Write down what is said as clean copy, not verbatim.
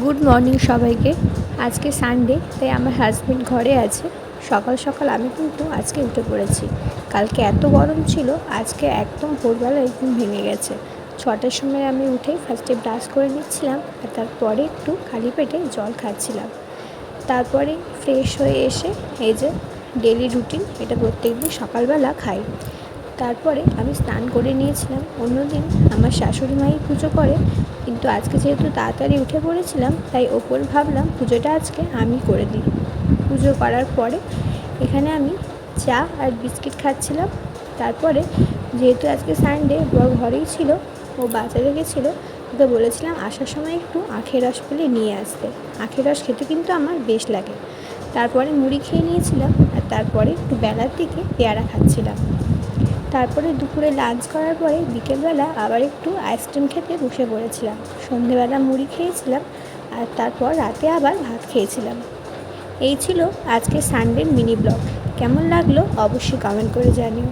Good morning সবাইকে। আজকে Sunday, তাই আমার হাজব্যান্ড ঘরে আছে। সকাল সকাল আমি কিন্তু আজকে উঠে পড়েছি। কালকে এত গরম ছিল, আজকে একদম ভোরবেলায় ঘুম ভেঙে গেছে। 6টার সময় আমি উঠে ফার্স্টে ব্রাশ করে নিচ্ছিলাম, আর তারপরে একটু খালি পেটে জল খাচ্ছিলাম। তারপরে ফ্রেশ হয়ে এসে এই যে ডেলি রুটিন, এটা প্রত্যেকদিন সকালবেলা খাই। তারপরে আমি স্নান করে নিয়েছিলাম। অন্যদিন আমার শাশুড়ি মাই পুজো করে, কিন্তু আজকে যেহেতু তাড়াতাড়ি উঠে পড়েছিলাম, তাই ওপর ভাবলাম পুজোটা আজকে আমি করে দিই। পুজো করার পরে এখানে আমি চা আর বিস্কিট খাচ্ছিলাম। তারপরে যেহেতু আজকে সানডে, বর ঘরেই ছিল, ও বাজারে গেছিলো, ওকে বলেছিলাম আসার সময় একটু আখের রস পেলে নিয়ে আসতে। আখের রস খেতে কিন্তু আমার বেশ লাগে। তারপরে মুড়ি খেয়ে নিয়েছিলাম, আর তারপরে একটু বেলার দিকে পেয়ারা খাচ্ছিলাম। তারপরে দুপুরে লাঞ্চ করার পরে বিকেলবেলা আবার একটু আইসক্রিম খেতে বসে পড়েছিলাম। সন্ধেবেলা মুড়ি খেয়েছিলাম, আর তারপর রাতে আবার ভাত খেয়েছিলাম। এই ছিল আজকে সানডের মিনি ব্লগ। কেমন লাগলো অবশ্যই কমেন্ট করে জানিও।